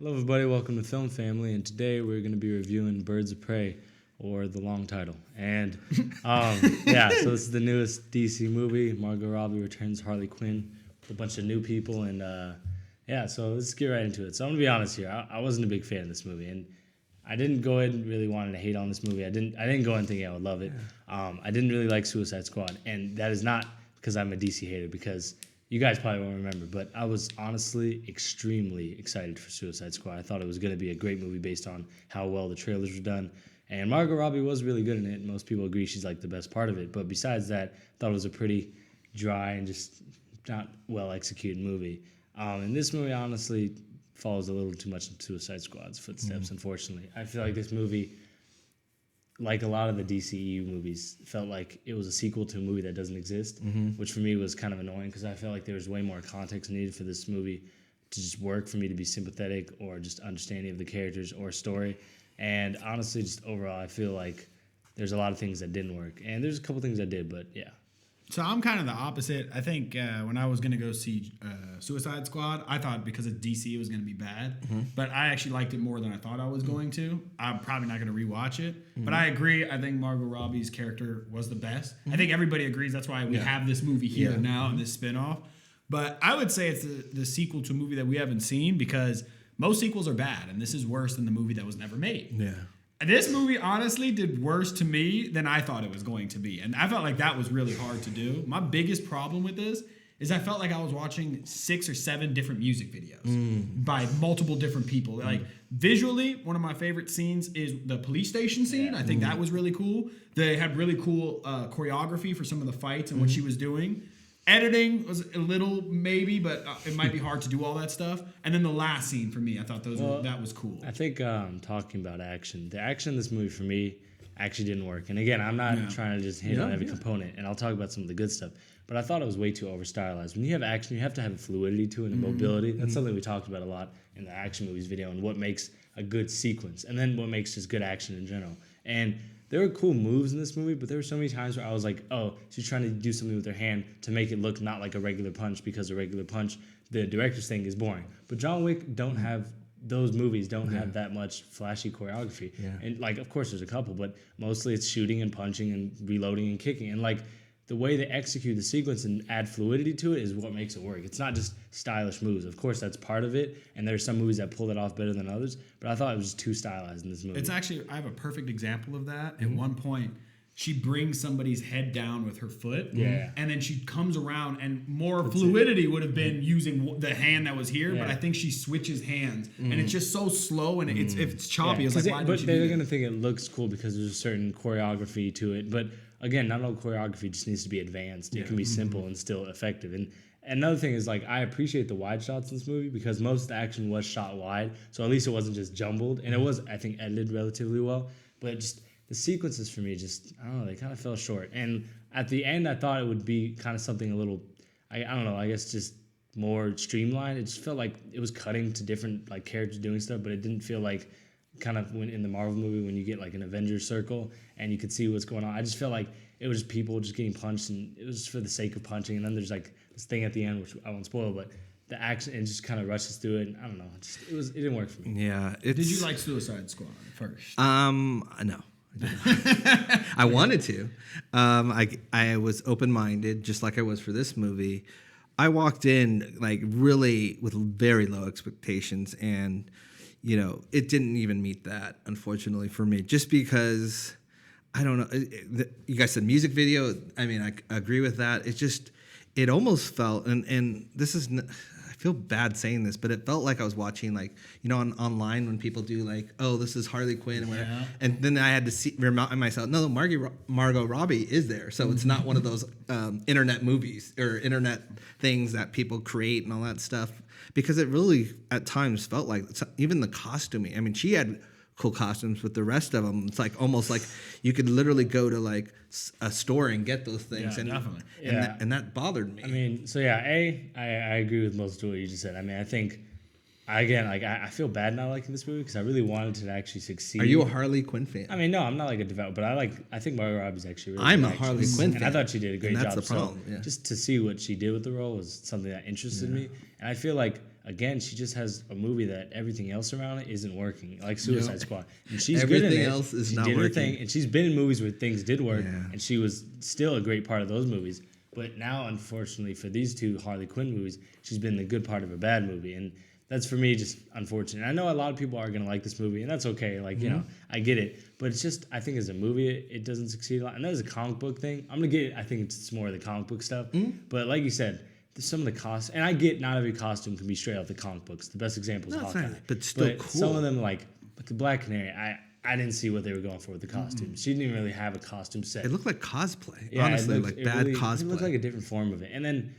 Hello, everybody. Welcome to Film Family, and today we're going to be reviewing Birds of Prey, or the long title. And so this is the newest DC movie. Margot Robbie returns Harley Quinn with a bunch of new people, and so let's get right into it. So I'm gonna be honest here. I wasn't a big fan of this movie, and I didn't go in really wanting to hate on this movie. I didn't go in thinking I would love it. I didn't really like Suicide Squad, and that is not because I'm a DC hater, because you guys probably won't remember, but I was honestly extremely excited for Suicide Squad. I thought it was going to be a great movie based on how well the trailers were done. And Margot Robbie was really good in it. Most people agree she's like the best part of it. But besides that, I thought it was a pretty dry and just not well executed movie. And this movie honestly follows a little too much in Suicide Squad's footsteps, unfortunately. I feel like this movie, like a lot of the DCEU movies, felt like it was a sequel to a movie that doesn't exist, which for me was kind of annoying because I felt like there was way more context needed for this movie to just work, for me to be sympathetic or just understanding of the characters or story. And honestly, just overall, I feel like there's a lot of things that didn't work. And there's a couple things that did, but yeah. So I'm kind of the opposite. I think when I was going to go see Suicide Squad, I thought because of DC it was going to be bad. But I actually liked it more than I thought I was going to. I'm probably not going to rewatch it. But I agree. I think Margot Robbie's character was the best. I think everybody agrees. That's why we have this movie here now and this spinoff. But I would say it's the sequel to a movie that we haven't seen, because most sequels are bad. And this is worse than the movie that was never made. Yeah. This movie honestly did worse to me than I thought it was going to be. And I felt like that was really hard to do. My biggest problem with this is I felt like I was watching 6 or 7 different music videos by multiple different people. Like visually, one of my favorite scenes is the police station scene. I think that was really cool. They had really cool choreography for some of the fights and what she was doing. Editing was a little maybe, but it might be hard to do all that stuff. And then the last scene for me, I thought that was cool. I think talking about action, the action in this movie for me actually didn't work. And again, I'm not trying to just hit on every component, and I'll talk about some of the good stuff. But I thought it was way too over-stylized. When you have action, you have to have fluidity to it and mobility. That's something we talked about a lot in the action movies video, and what makes a good sequence, and then what makes just good action in general. And there were cool moves in this movie, but there were so many times where I was like, oh, she's trying to do something with her hand to make it look not like a regular punch, because a regular punch, the director's thing, is boring. But John Wick those movies don't have that much flashy choreography. Yeah. And like, of course there's a couple, but mostly it's shooting and punching and reloading and kicking. And like, the way they execute the sequence and add fluidity to it is what makes it work. It's not just stylish moves. Of course, that's part of it, and there's some movies that pull that off better than others, but I thought it was just too stylized in this movie. It's actually, I have a perfect example of that. At one point, she brings somebody's head down with her foot, and then she comes around, and more fluidity would have been using the hand that was here, but I think she switches hands, and it's just so slow, and it's choppy. It's like, why did you do that? They're going to think it looks cool because there's a certain choreography to it, but again, not all choreography just needs to be advanced. It can be simple and still effective. And another thing is, like, I appreciate the wide shots in this movie because most of the action was shot wide, so at least it wasn't just jumbled. And it was, I think, edited relatively well. But just the sequences for me, just, I don't know, they kind of fell short. And at the end, I thought it would be kind of something a little, I don't know, I guess just more streamlined. It just felt like it was cutting to different, like, characters doing stuff, but it didn't feel like kind of when in the Marvel movie when you get like an Avengers circle and you could see what's going on. I just felt like it was just people just getting punched, and it was just for the sake of punching. And then there's like this thing at the end, which I won't spoil, but the action, it just kind of rushes through it. And I don't know, it didn't work for me. Yeah. Did you like Suicide Squad first? No. I wanted to. I was open-minded, just like I was for this movie. I walked in like really with very low expectations, and it didn't even meet that, unfortunately, for me, just because, I don't know, you guys said music video. I mean, I agree with that. It almost felt, and this is, I feel bad saying this, but it felt like I was watching, like, online when people do like, oh, this is Harley Quinn, and then I had to remind myself, no, Margot Robbie is there, so it's not one of those internet movies or internet things that people create and all that stuff. Because it really, at times, felt like even the costuming. I mean, she had cool costumes, but the rest of them, it's like almost like you could literally go to like a store and get those things. Yeah, definitely. And that bothered me. I mean, so yeah, I agree with most of what you just said. I mean, I think again, like I feel bad not liking this movie because I really wanted it to actually succeed. Are you a Harley Quinn fan? I mean, no, I'm not like a devout, but I think Margot Robbie's actually really I'm good a Harley actress. Quinn and fan. I thought she did a great And job. that's the problem, So yeah. just to see what she did with the role was something that interested me. And I feel like again, she just has a movie that everything else around it isn't working, like Suicide Squad. And she's good in Everything it. else is she not did her working. thing, and she's been in movies where things did work, Yeah. and she was still a great part of those movies. But now, unfortunately, for these two Harley Quinn movies, she's been the good part of a bad movie, and that's for me just unfortunate. I know a lot of people are gonna like this movie, and that's okay. Like you know, I get it, but it's just I think as a movie, it doesn't succeed a lot. And as a comic book thing, I'm gonna get it. I think it's more of the comic book stuff. But like you said, some of the costs, and I get not every costume can be straight out the comic books. The best example is No, it's Hawkeye, not, but still cool. Some of them like the Black Canary, I didn't see what they were going for with the costumes. She didn't even really have a costume set. It looked like cosplay. Yeah, Honestly, it looked, like bad really, cosplay. It looked like a different form of it. And then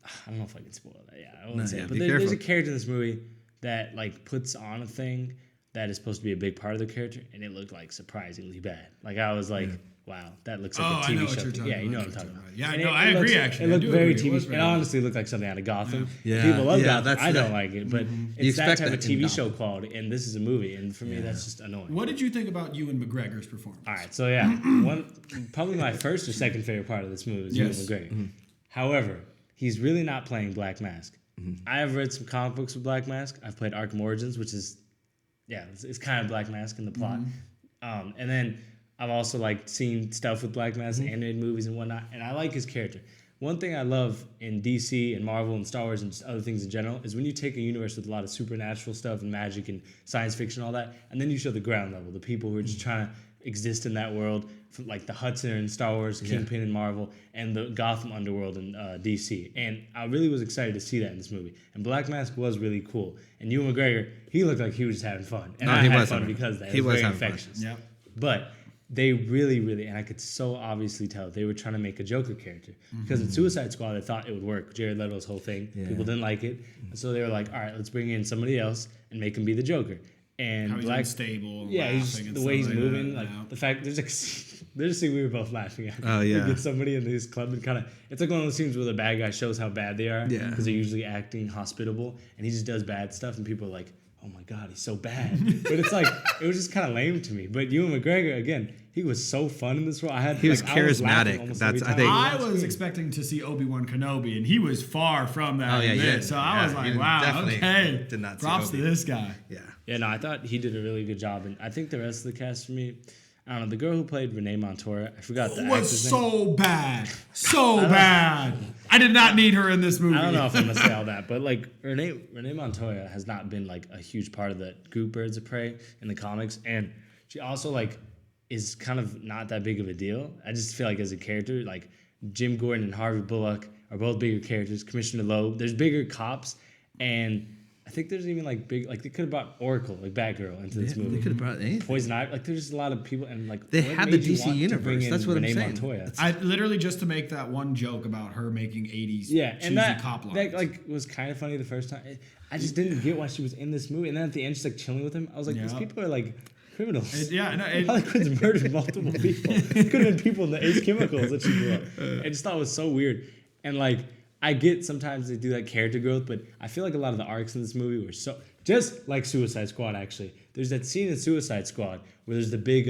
I don't know if I can spoil that. Yeah, I won't say it. But be there's careful. a character in this movie that like puts on a thing that is supposed to be a big part of the character, and it looked like surprisingly bad. Like I was like, wow, that looks like a I TV know what show. you're talking Yeah, you know about. what I'm talking about. Yeah, And no, I agree, looks, actually. It I looked do very agree. It was TV. very It good. honestly looked like something out of Gotham. Yeah. People love Yeah, Gotham. that's I don't the- like it, but You it's that expect type of that in TV show Gotham. quality, and this is a movie, and for me, that's just annoying. What did you think about Ewan McGregor's performance? All right, so yeah, probably my first or second favorite part of this movie is Ewan Yes. McGregor. However, he's really not playing Black Mask. I have read some comic books with Black Mask. I've played Arkham Origins, which is, it's kind of Black Mask in the plot. And then I've also like seen stuff with Black Mask, animated movies and whatnot, and I like his character. One thing I love in DC and Marvel and Star Wars and just other things in general is when you take a universe with a lot of supernatural stuff and magic and science fiction and all that, and then you show the ground level, the people who are just trying to exist in that world, from like the Hudson in Star Wars, Kingpin in Marvel, and the Gotham underworld in DC. And I really was excited to see that in this movie. And Black Mask was really cool. And Ewan McGregor, he looked like he was just having fun. And No, I he had was fun having because fun. of that. He It was was very having fun. infectious. Yep. But they really, and I could so obviously tell, they were trying to make a Joker character. Because in Suicide Squad, they thought it would work. Jared Leto's whole thing. Yeah. People didn't like it. So they were like, all right, let's bring in somebody else and make him be the Joker. And How he's Black, unstable. And yeah, he's laughing and the way he's stuff like moving, that, like yeah. the fact there's a scene we were both laughing at. Oh, yeah. They get somebody in his club and kind of it's like one of those scenes where the bad guy shows how bad they are. Yeah. Because they're usually acting hospitable, and he just does bad stuff, and people are like, "Oh my god, he's so bad." But it's like it was just kind of lame to me. But Ewan McGregor again, he was so fun in this role. He was I was laughing charismatic. almost That's- every I time. think- I was expecting to see Obi-Wan Kenobi, and he was far from that. Oh, yeah, in you this. did. So I was Yeah, like, you wow, definitely okay. did not see Props to Obi. this guy. Yeah. Yeah, no, I thought he did a really good job, and I think the rest of the cast for me, I don't know, the girl who played Renee Montoya, I forgot the It was actor's name. so bad. So bad. I did not need her in this movie. I don't know if I'm gonna say all that, but like Renee Montoya has not been like a huge part of the group Birds of Prey in the comics, and she also like is kind of not that big of a deal. I just feel like as a character, like Jim Gordon and Harvey Bullock are both bigger characters. Commissioner Loeb, there's bigger cops, and I think there's even like big like they could have brought Oracle, like Batgirl, into this They movie. could have brought anything. Poison Ivy, like there's just a lot of people, and like They what had the made you DC want to universe. bring in That's what I'm Renee saying. Montoya? I literally just to make that one joke about her making 80s Yeah, cheesy and that cop lines. that like was kind of funny the first time. I just didn't get why she was in this movie, and then at the end she's like chilling with him. I was like, these Yeah. people are like criminals. Yeah, no, Harley Quinn's murdered multiple people. It could have been people in the Ace Chemicals that she blew up. I just thought it was so weird. And like, I get sometimes they do that character growth, but I feel like a lot of the arcs in this movie were so just like Suicide Squad. Actually, there's that scene in Suicide Squad where there's the big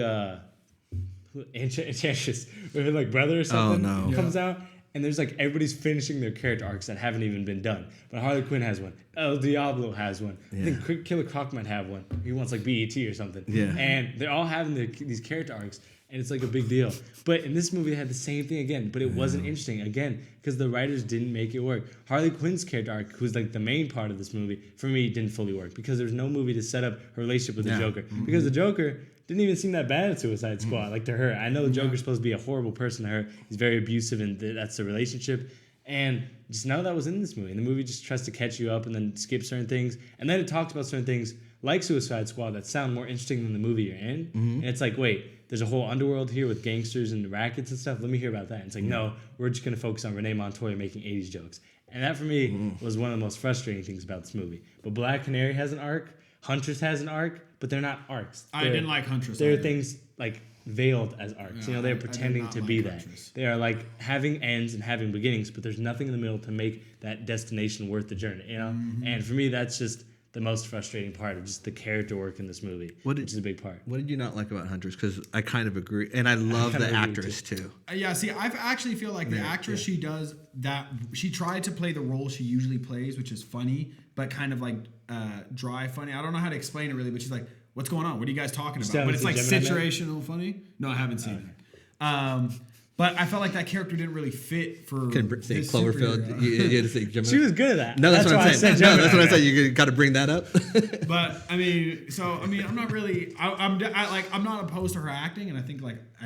Enchantress, where her like brother or something no. comes out. And there's like everybody's finishing their character arcs that haven't even been done. But Harley Quinn has one. El Diablo has one. I think Killer Croc might have one. He wants like BET or something. Yeah. And they're all having these character arcs, and it's like a big deal. But in this movie, they had the same thing again, but it wasn't interesting again because the writers didn't make it work. Harley Quinn's character arc, who's like the main part of this movie, for me didn't fully work because there's no movie to set up her relationship with the Joker. Because the Joker didn't even seem that bad at Suicide Squad, like to her. I know the Joker's supposed to be a horrible person to her. He's very abusive, and that's the relationship. And just none of that was in this movie. And the movie just tries to catch you up and then skip certain things. And then it talks about certain things like Suicide Squad that sound more interesting than the movie you're in. And it's like, wait, there's a whole underworld here with gangsters and rackets and stuff. Let me hear about that. And it's like, no, we're just going to focus on Renee Montoya making 80s jokes. And that for me was one of the most frustrating things about this movie. But Black Canary has an arc. Huntress has an arc, but they're not arcs. I didn't like Huntress. There are either. things like veiled as arcs. Yeah, They're I did pretending not to like be that. Huntress. They are like having ends and having beginnings, but there's nothing in the middle to make that destination worth the journey. And for me, that's the most frustrating part of just the character work in this movie, which is a big part. What did you not like about Huntress? Because I kind of agree, and I love the actress too. Yeah, see, I actually feel like the actress, she does that. She tried to play the role she usually plays, which is funny, but kind of like dry funny. I don't know how to explain it really, but she's like, "What's going on? What are you guys talking about?" But it's like situational funny. No, I haven't seen it. But I felt like that character didn't really fit for. Can say Cloverfield. You had to say Gemini. She was good at that. No, that's what I'm saying. No, that's what I said. You got to bring that up. But I mean, I'm not really. I'm not opposed to her acting, and I think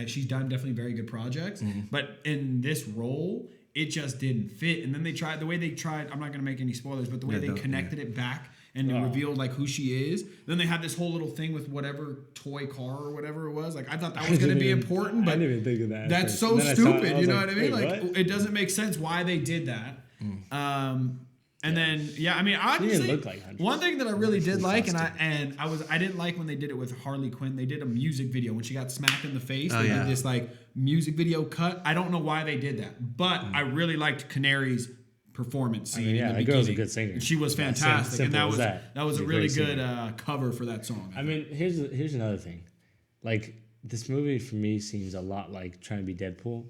she's done definitely very good projects. Mm-hmm. But in this role, it just didn't fit. And then the way they tried. I'm not going to make any spoilers, but the way they connected it back. And it revealed who she is. Then they had this whole little thing with whatever toy car or whatever it was. I thought that was going to be important, but I didn't even think of that. That's so stupid. You know what I mean? It doesn't make sense why they did that. And then obviously, look like one thing that I really did like, I didn't like when they did it with Harley Quinn. They did a music video when she got smacked in the face. They did this music video cut. I don't know why they did that, but I really liked Canary's performance scene. That girl's a good singer. She was fantastic, and that was a really good cover for that song. I mean, here's another thing, this movie for me seems a lot like trying to be Deadpool,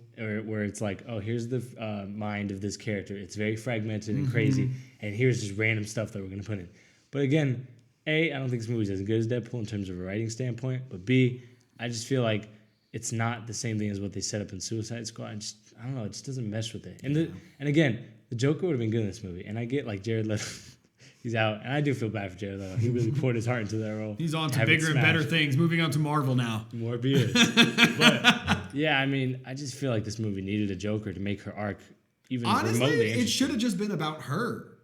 where it's like, oh, here's the mind of this character. It's very fragmented and crazy, and here's just random stuff that we're gonna put in. But again, A, I don't think this movie's as good as Deadpool in terms of a writing standpoint. But B, I just feel like it's not the same thing as what they set up in Suicide Squad. I don't know, it just doesn't mesh with it. And again. The Joker would have been good in this movie, and I get Jared Leto, he's out, and I do feel bad for Jared Leto. He really poured his heart into that role. He's on to bigger and better things. Moving on to Marvel now. Morbius. But yeah, I mean, I just feel like this movie needed a Joker to make her arc even remotely interesting. It should have just been about her.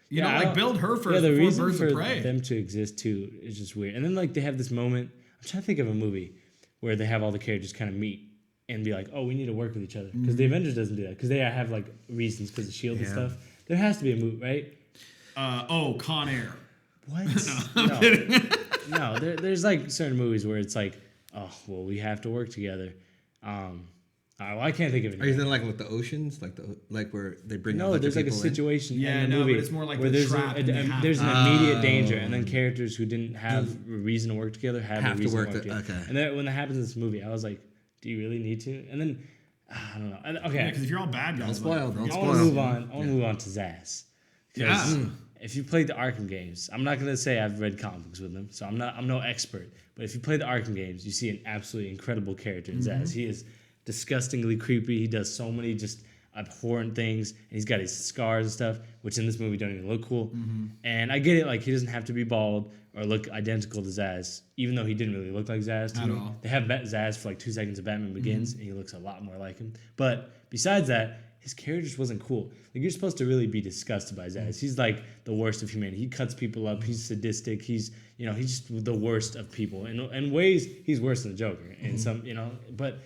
You know, build her first. The reason Birds for of Prey. them to exist too is just weird. And then they have this moment. I'm trying to think of a movie where they have all the characters kind of meet. And be like, oh, we need to work with each other. Because the Avengers doesn't do that. Because they have reasons because of S.H.I.E.L.D. and stuff. There has to be a movie, right? Con Air. What? No, there's certain movies where it's oh, well, we have to work together. I can't think of it. Are you thinking with the oceans? Where they bring No, there's a situation in the movie but it's more like where the there's an immediate danger. And then characters who didn't have a reason to work together have a reason to work together. Okay. And then when that happens in this movie, I was like, do you really need to? And then I don't know. Okay, because if you're all bad guys, don't spoil. I want to move on. I want to move on to Zaz. Yeah. If you played the Arkham games, I'm not gonna say I've read comic books with them, so I'm no expert. But if you play the Arkham games, you see an absolutely incredible character in Zaz. He is disgustingly creepy. He does so many just abhorrent things, and he's got his scars and stuff, which in this movie don't even look cool. And I get it, he doesn't have to be bald or look identical to Zaz, even though he didn't really look like Zaz to me. They have Zaz for 2 seconds of Batman Begins, and he looks a lot more like him. But besides that, his character just wasn't cool. You're supposed to really be disgusted by Zaz. He's the worst of humanity. He cuts people up. He's sadistic. He's just the worst of people. In ways, he's worse than the Joker. And some, but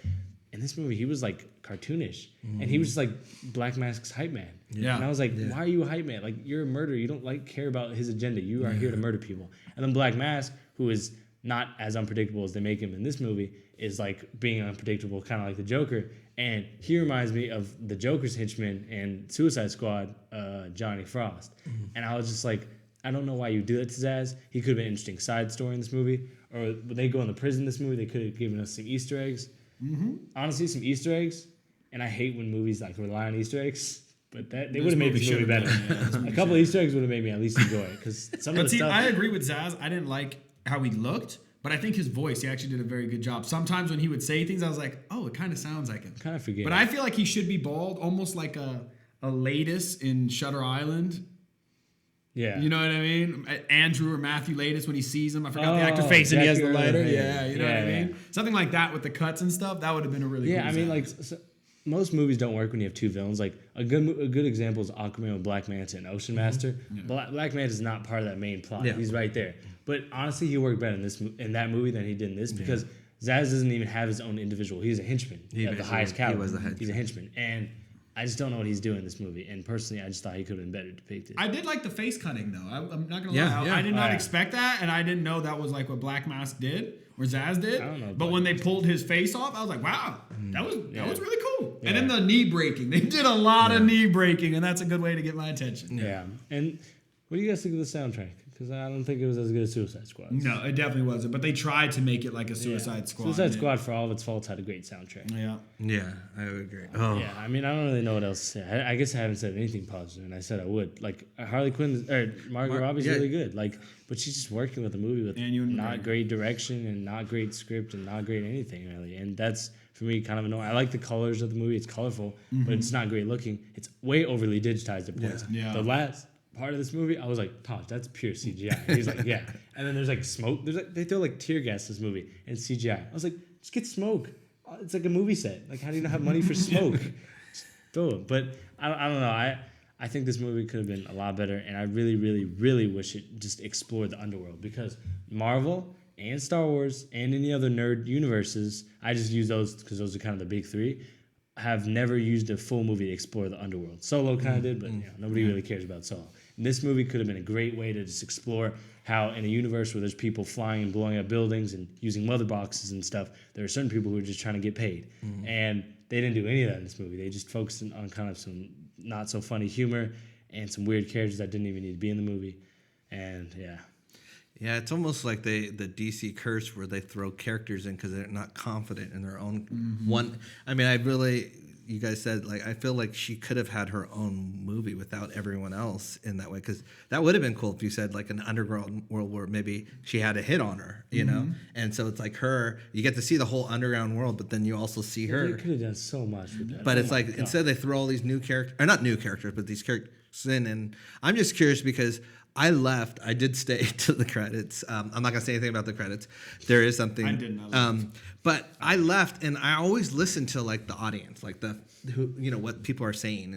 in this movie, he was cartoonish, and he was just Black Mask's hype man. Yeah. And I was like, why are you a hype man? You're a murderer. You don't care about his agenda. You are here to murder people. And then Black Mask, who is not as unpredictable as they make him in this movie, is being unpredictable, kind of like the Joker. And he reminds me of the Joker's henchman in Suicide Squad, Johnny Frost. And I was just I don't know why you do that to Zaz. He could have been an interesting side story in this movie. Or when they go in the prison in this movie, they could have given us some Easter eggs. Honestly, some Easter eggs. And I hate when movies rely on Easter eggs. But they would have made this movie better. A couple of Easter eggs would have made me at least enjoy it. Because some of the stuff. I agree with Zaz. I didn't like how he looked. But I think his voice, he actually did a very good job. Sometimes when he would say things, I was like, oh, it kind of sounds like him. Kind of forget. But I feel like he should be bald, almost like a Latus in Shutter Island. Yeah. You know what I mean? Andrew or Matthew Latus, when he sees him, I forgot the actor's face, and he has the lighter. Yeah, you know what I mean? Something like that with the cuts and stuff, that would have been a really cool most movies don't work when you have two villains. A good example is Aquaman with Black Manta and Ocean Master. Yeah. Black Manta is not part of that main plot. Yeah. He's right there. But honestly, he worked better in that movie than he did in this because Zaz doesn't even have his own individual. He's a henchman of the highest caliber. He was the henchman. He's a henchman. And I just don't know what he's doing in this movie. And personally, I just thought he could have been better depicted. I did like the face cutting, though. I'm not going to lie. I did not expect that, and I didn't know that was what Black Mask did, or Zaz did. I don't know. But when they pulled his face off, I was like, wow, that was really cool. Yeah. And then the knee breaking. They did a lot of knee breaking, and that's a good way to get my attention. Yeah. And what do you guys think of the soundtrack? because I don't think it was as good as Suicide Squad. No, it definitely wasn't. But they tried to make it like a Yeah. Suicide Squad. Suicide Squad, for all of its faults, had a great soundtrack. Yeah. Yeah, I would agree. Oh, Yeah, I mean, I don't really know what else to say. I guess I haven't said anything positive, and I said I would. Like, Harley Quinn, or Margot Robbie's yeah. really good. Like, but she's just working with a movie with And Ewan not McGregor. great direction and not great script and not great anything, really. And that's, for me, kind of annoying. I like the colors of the movie. It's colorful, but it's not great looking. It's way overly digitized at points. Yeah. The last part of this movie, I was like, Taj, that's pure CGI. And he's like, yeah. And then there's like smoke. There's like, they throw like tear gas in this movie and CGI. I was like, just get smoke. It's like a movie set. Like, how do you not have money for smoke? Just throw it. But I don't know. I think this movie could have been a lot better, and I really, really, really wish it just explored the underworld, because Marvel and Star Wars and any other nerd universes, I just use those because those are kind of the big three, have never used a full movie to explore the underworld. Solo kind of did, but nobody really cares about Solo. And this movie could have been a great way to just explore how in a universe where there's people flying and blowing up buildings and using mother boxes and stuff, there are certain people who are just trying to get paid. And they didn't do any of that in this movie. They just focused on kind of some not so funny humor and some weird characters that didn't even need to be in the movie. And yeah, it's almost like the DC curse where they throw characters in because they're not confident in their own one. I mean, you guys said, like, I feel like she could have had her own movie without everyone else in that way, because that would have been cool if you said like an underground world where maybe she had a hit on her, you know? And so it's like you get to see the whole underground world, but then you also see her. they could have done so much with that. But Oh it's my like, God. instead they throw all these new characters, or not new characters, but these characters in. And I'm just curious because I left. I did stay to the credits. I'm not going to say anything about the credits. There is something. I didn't. But I left, and I always listen to like the audience, like what people are saying,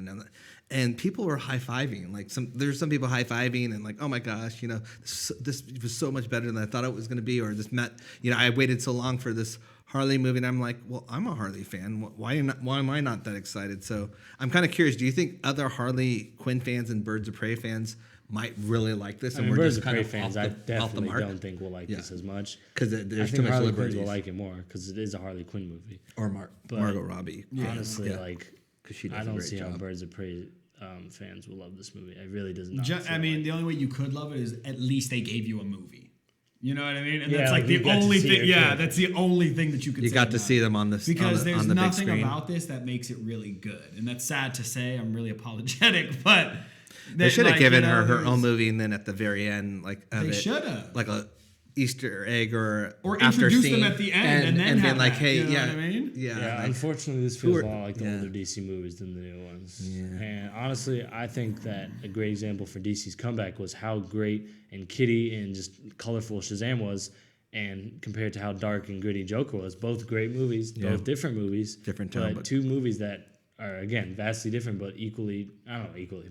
and people were high fiving. Like there's some people high fiving and like, oh my gosh, this was so much better than I thought it was going to be, or I waited so long for this Harley movie, and I'm like, well, I'm a Harley fan. Why am I not that excited? So I'm kind of curious. Do you think other Harley Quinn fans and Birds of Prey fans might really like this? I And mean, we're Birds just of kind Prey of fans, I definitely don't think will like this as much. Because I there's too think much Harley liberties. Quinn will like it more because it is a Harley Quinn movie. Or But Margot Robbie. Honestly, Yeah. like, 'Cause she does I a don't great see how job. Birds of Prey fans will love this movie. It really does not. I mean, the only way you could love it is at least they gave you a movie. You know what I mean? And Yeah, that's like like you the got to only see thing. your Yeah, character. that's the only thing that you could. You say got to about see it. them on this Because there's on the big nothing screen. about this that makes it really good, and that's sad to say. I'm really apologetic, but They should have given her there's- own movie, and then at the very end, like of They it, should have. like a Easter egg or introduce them scene, at the end and then being have like, that, hey, you know yeah, what I mean? yeah, Yeah, like, unfortunately, this who feels are- a lot like the yeah. older DC movies than the new ones. Yeah. And honestly, I think that a great example for DC's comeback was how great and kitty and just colorful Shazam was, and compared to how dark and gritty Joker was. Both great movies, both different movies, Different tone, but but- two movies that are again vastly different, but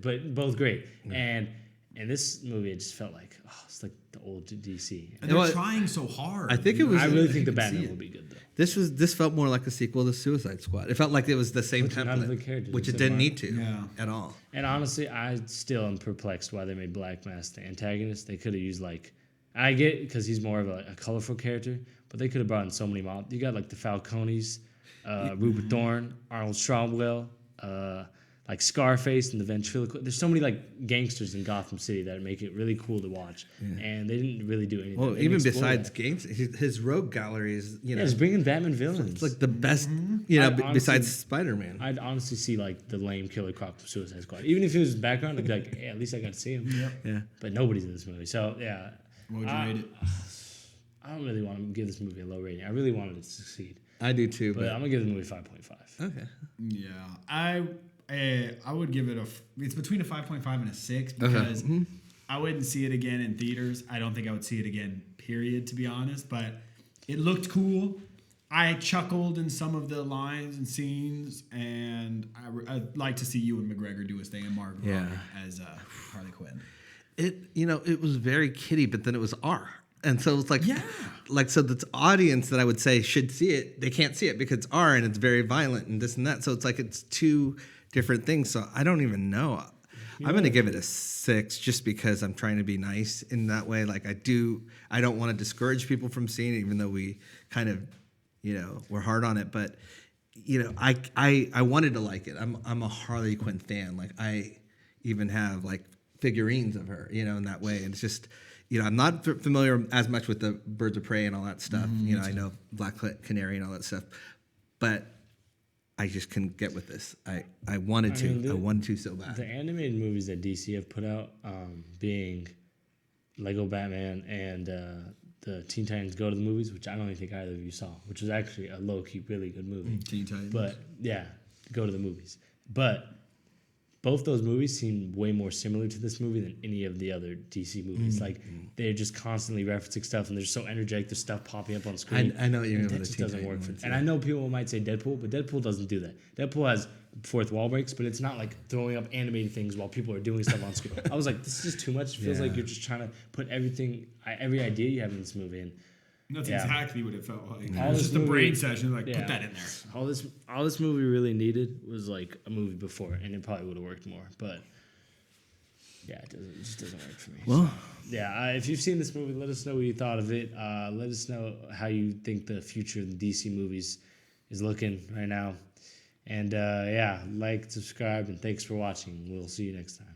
but both great. And in this movie, it just felt like it's like the old DC. And they're Well, trying so hard. I think it was. I really think the you can see Batman it. will be good though. This felt more like a sequel to Suicide Squad. It felt like it was the same Which none of the template, characters which it except didn't Mark. need to Yeah. at all. And honestly, I still am perplexed why they made Black Mask the antagonist. They could have used I get because he's more of a colorful character, but they could have brought in so many mobs. You got like the Falcones, Rupert Thorne, Arnold Stromwell, like Scarface and the Ventriloquist. There's so many like gangsters in Gotham City that make it really cool to watch, and they didn't really do anything. Well, They didn't even explore besides that. games, his rogue gallery is Just bringing Batman villains. it's like the best, I'd honestly- besides Spider-Man. I'd honestly see like the lame Killer Croc from Suicide Squad. Even if he was in the background, I'd be like, hey, at least I got to see him. Yeah. But nobody's in this movie, so yeah. What would you rate it? I don't really want to give this movie a low rating. I really wanted it to succeed, I do too, but but I'm gonna give the movie 5.5. okay. Yeah, I would give it it's between a 5.5 and a 6 because I wouldn't see it again in theaters. I don't think I would see it again, period, to be honest. But it looked cool. I chuckled in some of the lines and scenes, and I'd like to see Ewan McGregor do his thing and Margot Robbie as Harley Quinn. It was very kiddie, but then it was R. And so it's like, so the audience that I would say should see it, they can't see it because it's R and it's very violent and this and that. So it's like, it's two different things. So I don't even know. I'm going to give it a 6 just because I'm trying to be nice in that way. Like I don't want to discourage people from seeing it, even though we kind of, we're hard on it, but I wanted to like it. I'm a Harley Quinn fan. Like I even have like figurines of her, in that way. And it's just, I'm not familiar as much with the Birds of Prey and all that stuff. I know Black Canary and all that stuff, but I just couldn't get with this. I wanted to. I wanted to so bad. The animated movies that DC have put out, being Lego Batman and the Teen Titans Go to the Movies, which I don't even think either of you saw, which was actually a low-key really good movie. Teen Titans. But yeah, Go to the Movies. But both those movies seem way more similar to this movie than any of the other DC movies. Like, they're just constantly referencing stuff, and they're so energetic. There's stuff popping up on screen. I know what you mean. That just doesn't work for me. And I know people might say Deadpool, but Deadpool doesn't do that. Deadpool has fourth wall breaks, but it's not like throwing up animated things while people are doing stuff on screen. I was like, this is just too much. It feels like you're just trying to put every idea you have in this movie in. That's exactly what it felt like. All It was this just a movie- brain session. Like, put that in there. All this movie really needed was like a movie before, and it probably would have worked more. But yeah, it just doesn't work for me. Well, yeah, if you've seen this movie, let us know what you thought of it. Let us know how you think the future of the DC movies is looking right now. And like, subscribe, and thanks for watching. We'll see you next time.